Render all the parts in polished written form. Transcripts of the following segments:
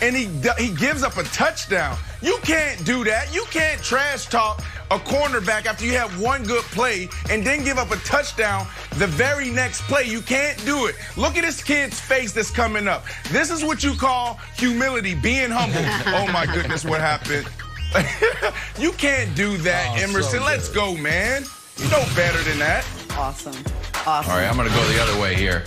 and he gives up a touchdown. You can't do that. You can't trash talk a cornerback after you have one good play and then give up a touchdown the very next play. You can't do it. Look at this kid's face that's coming up. This is what you call humility, being humble. Oh, my goodness, what happened? You can't do that, Emerson. So let's go, man. You know better than that. Awesome. All right, I'm going to go the other way here.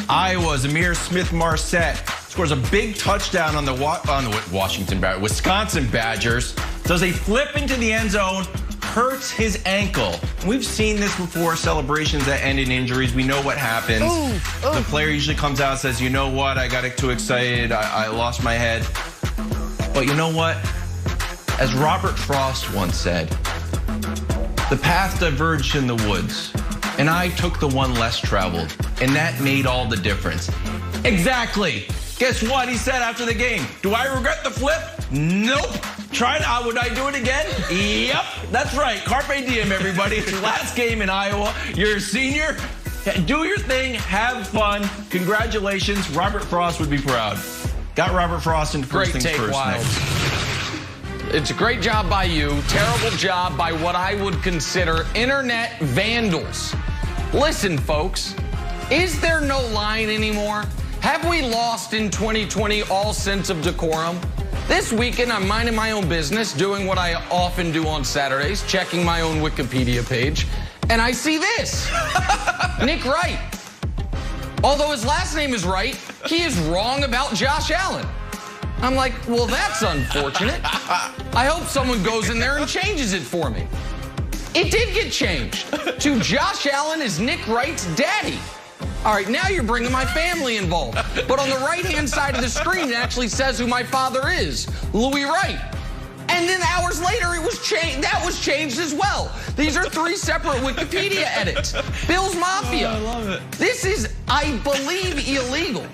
Iowa's Amir Smith-Marset scores a big touchdown on the Wisconsin Badgers. Does a flip into the end zone, hurts his ankle. We've seen this before, celebrations that end in injuries. We know what happens. The player usually comes out and says, you know what, I got too excited, I lost my head. But you know what? As Robert Frost once said, the path diverged in the woods, and I took the one less traveled, and that made all the difference. Exactly. Guess what he said after the game? Do I regret the flip? Nope. Would I do it again? Yep. That's right. Carpe diem, everybody. It's your last game in Iowa. You're a senior. Do your thing. Have fun. Congratulations. Robert Frost would be proud. Got Robert Frost in first things first. Wild. It's a great job by you. Terrible job by what I would consider internet vandals. Listen, folks, is there no line anymore? Have we lost in 2020 all sense of decorum? This weekend, I'm minding my own business, doing what I often do on Saturdays, checking my own Wikipedia page, and I see this. Nick Wright. Although his last name is Wright, he is wrong about Josh Allen. I'm like, well, that's unfortunate. I hope someone goes in there and changes it for me. It did get changed to Josh Allen is Nick Wright's daddy. All right, now you're bringing my family involved. But on the right-hand side of the screen, it actually says who my father is, Louis Wright. And then hours later, it was that was changed as well. These are 3 separate Wikipedia edits. Bill's Mafia. Oh, I love it. This is, I believe, illegal.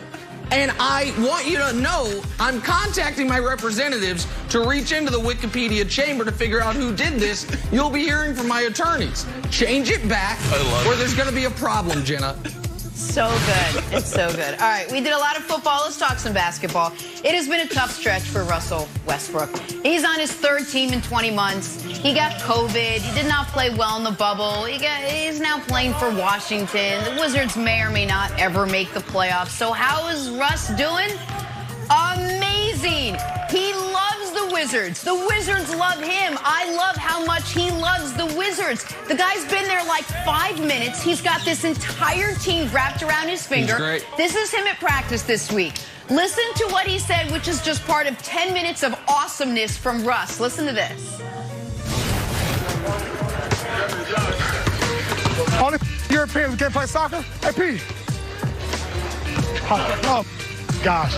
And I want you to know I'm contacting my representatives to reach into the Wikipedia chamber to figure out who did this. You'll be hearing from my attorneys. Change it back or there's going to be a problem, Jenna. So good. It's so good. All right, we did a lot of football. Let's talk some basketball. It has been a tough stretch for Russell Westbrook. He's on his 3rd team in 20 months. He got COVID. He did not play well in the bubble. He's now playing for Washington. The Wizards may or may not ever make the playoffs. So how is Russ doing? Amazing. He loves the Wizards. The Wizards love him. I love how much he loves the Wizards. The guy's been there like 5 minutes. He's got this entire team wrapped around his finger. He's great. This is him at practice this week. Listen to what he said, which is just part of 10 minutes of awesomeness from Russ. Listen to this. All the Europeans can't play soccer? Hey, P. Oh, gosh.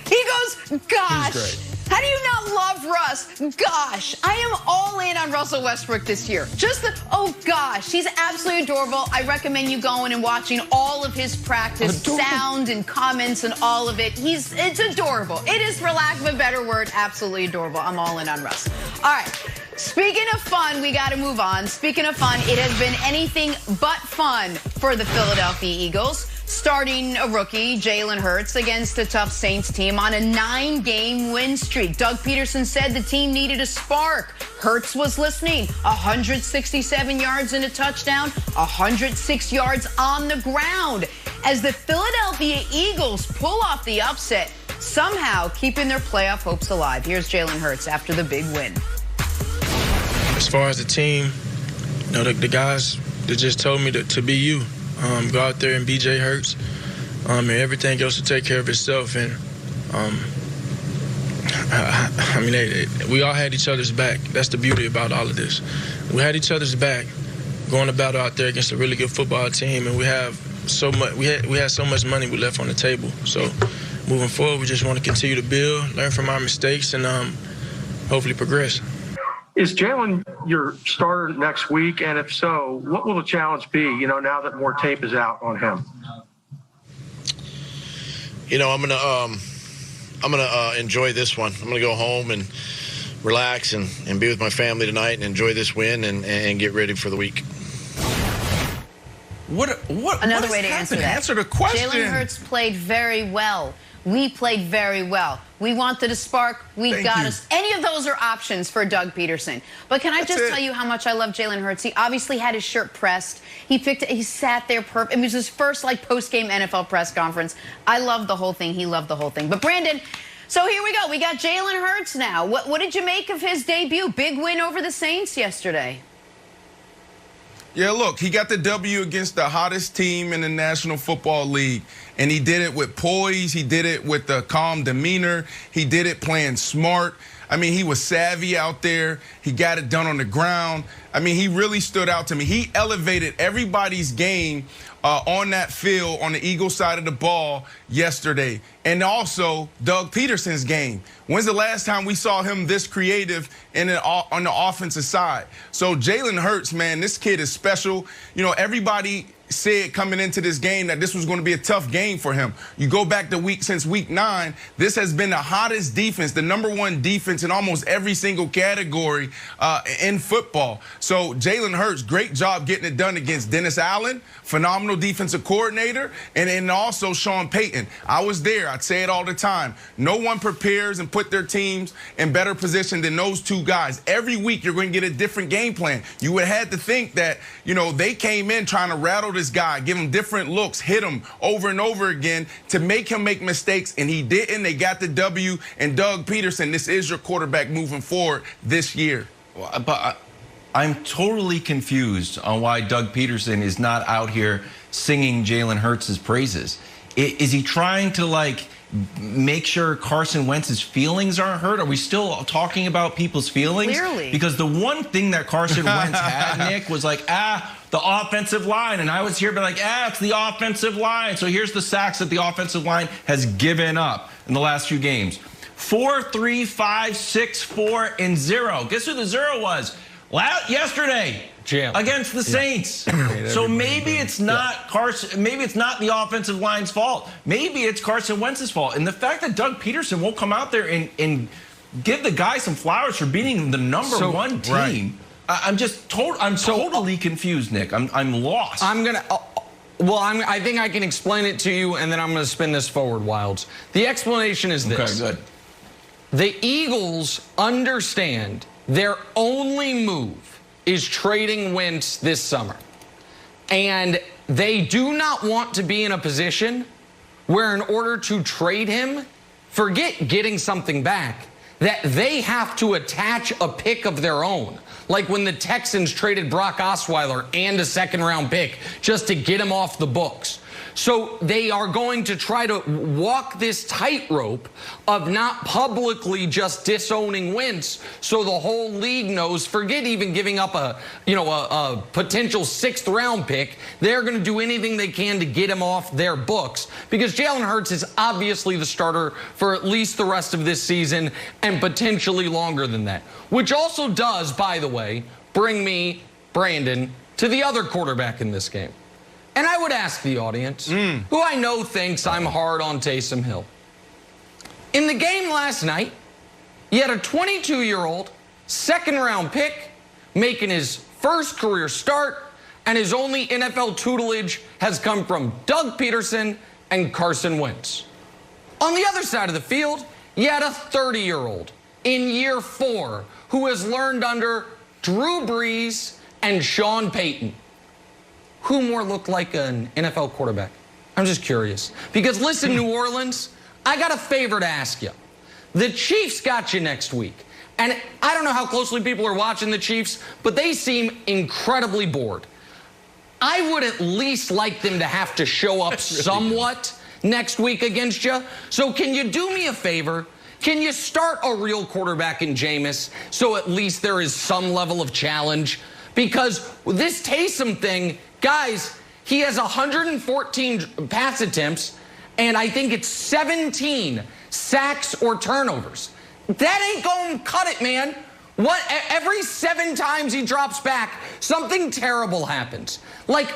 He goes, gosh. How do you not love Russ? Gosh. I am all in on Russell Westbrook this year. Just the, oh gosh. He's absolutely adorable. I recommend you going and watching all of his practice, sound and comments and all of it. It's adorable. It is, for lack of a better word, absolutely adorable. I'm all in on Russ. All right. Speaking of fun, we got to move on. Speaking of fun, it has been anything but fun for the Philadelphia Eagles. Starting a rookie, Jalen Hurts, against a tough Saints team on a 9-game win streak. Doug Peterson said the team needed a spark. Hurts was listening. 167 yards and a touchdown, 106 yards on the ground. As the Philadelphia Eagles pull off the upset, somehow keeping their playoff hopes alive. Here's Jalen Hurts after the big win. As far as the team, you know, the guys, they just told me to be you. Go out there and be Jay Hurts, and everything else will take care of itself. And I mean, we all had each other's back. That's the beauty about all of this. We had each other's back, going to battle out there against a really good football team, and we have so much. We had so much money we left on the table. So moving forward, we just want to continue to build, learn from our mistakes, and hopefully progress. Is Jalen your starter next week? And if so, what will the challenge be, you know, now that more tape is out on him? You know, I'm gonna enjoy this one. I'm gonna go home and relax and be with my family tonight and enjoy this win and get ready for the week. Another way to answer that. Answer the question. Jalen Hurts played very well. We played very well. We wanted a spark. We got us. Any of those are options for Doug Peterson. But can I just tell you how much I love Jalen Hurts? He obviously had his shirt pressed. He sat there perfect. It was his first post-game NFL press conference. I loved the whole thing. He loved the whole thing. But Brandon, so here we go. We got Jalen Hurts now. What did you make of his debut? Big win over the Saints yesterday. Yeah, look, he got the W against the hottest team in the National Football League, and he did it with poise. He did it with a calm demeanor. He did it playing smart. I mean, he was savvy out there. He got it done on the ground. I mean, he really stood out to me. He elevated everybody's game on that field on the Eagles side of the ball yesterday. And also Doug Peterson's game. When's the last time we saw him this creative on the offensive side? So Jalen Hurts, man, this kid is special. You know, everybody said coming into this game that this was going to be a tough game for him. You go back to since week 9, this has been the hottest defense, the #1 defense in almost every single category in football. So Jalen Hurts, great job getting it done against Dennis Allen, phenomenal defensive coordinator, and also Sean Payton. I was there. I'd say it all the time. No one prepares and put their teams in better position than those two guys. Every week you're going to get a different game plan. You would have had to think that, you know, they came in trying to rattle this guy, give him different looks, hit him over and over again to make him make mistakes, and he didn't. They got the W, and Doug Peterson, this is your quarterback moving forward this year. Well, but I'm totally confused on why Doug Peterson is not out here singing Jalen Hurts' praises. Is he trying to, make sure Carson Wentz's feelings aren't hurt? Are we still talking about people's feelings? Clearly. Because the one thing that Carson Wentz had, Nick, was the offensive line. And I was here be it's the offensive line. So here's the sacks that the offensive line has given up in the last few games. 4, 3, 5, 6, 4, and 0. Guess who the 0 was? Yesterday. Against the Saints. So maybe it's not Carson. Maybe it's not the offensive line's fault. Maybe it's Carson Wentz's fault. And the fact that Doug Peterson won't come out there and give the guy some flowers for beating the #1 team. Right. I'm totally confused, Nick. I'm lost. I think I can explain it to you, and then I'm going to spin this forward, Wilds. The explanation is this. Okay, good. The Eagles understand their only move is trading Wentz this summer. And they do not want to be in a position where in order to trade him, forget getting something back, that they have to attach a pick of their own. Like when the Texans traded Brock Osweiler and a second-round pick just to get him off the books. So they are going to try to walk this tightrope of not publicly just disowning Wentz, so the whole league knows. Forget even giving up a potential 6th-round pick. They're going to do anything they can to get him off their books, because Jalen Hurts is obviously the starter for at least the rest of this season and potentially longer than that. Which also does, by the way, bring me, Brandon, to the other quarterback in this game. And I would ask the audience, who I know thinks I'm hard on Taysom Hill. In the game last night, you had a 22-year-old second-round pick making his first career start, and his only NFL tutelage has come from Doug Peterson and Carson Wentz. On the other side of the field, you had a 30-year-old in year 4 who has learned under Drew Brees and Sean Payton. Who more looked like an NFL quarterback? I'm just curious. Because listen, New Orleans, I got a favor to ask you. The Chiefs got you next week. And I don't know how closely people are watching the Chiefs, but they seem incredibly bored. I would at least like them to have to show up somewhat next week against you. So can you do me a favor? Can you start a real quarterback in Jameis so at least there is some level of challenge? Because this Taysom thing, guys, he has 114 pass attempts, and I think it's 17 sacks or turnovers. That ain't going to cut it, man. Every 7 times he drops back, something terrible happens.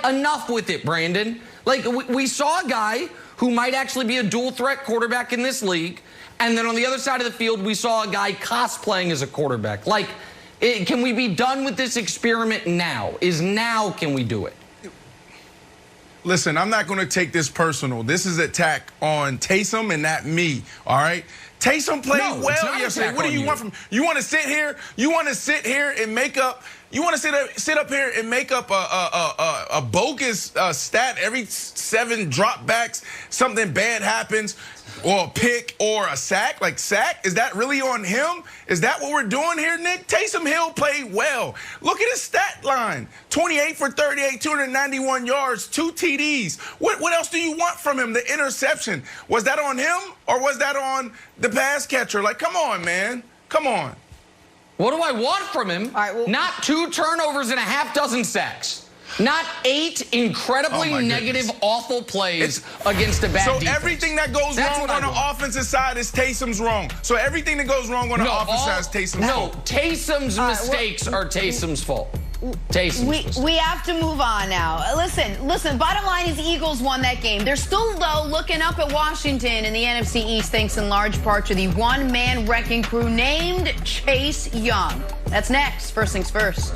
Enough with it, Brandon. We saw a guy who might actually be a dual-threat quarterback in this league, and then on the other side of the field, we saw a guy cosplaying as a quarterback. Can we be done with this experiment now? Can we do it? listen, I'm not going to take this personal. This is an attack on Taysom and not me, all right? Taysom played well yesterday. What do you want from? You want to sit here? You want to sit here and make up? You want to sit up here and make up a bogus stat every 7 dropbacks, something bad happens, or a pick or a sack? Like sack? Is that really on him? Is that what we're doing here, Nick? Taysom Hill played well. Look at his stat line: 28 for 38, 291 yards, 2 TDs. What else do you want from him? The interception, was that on him or was that on the pass catcher? Like, come on, man. Come on. What do I want from him? All right, well, not 2 turnovers and a half dozen sacks. Not 8 incredibly negative, awful plays against a bad defense. So everything that goes wrong on the offensive side is Taysom's wrong. So everything that goes wrong on the offensive side is Taysom's fault. No, Taysom's mistakes are Taysom's fault. We have to move on now. Listen, bottom line is Eagles won that game. They're still, though, looking up at Washington in the NFC East, thanks in large part to the one-man wrecking crew named Chase Young. That's next. First things first.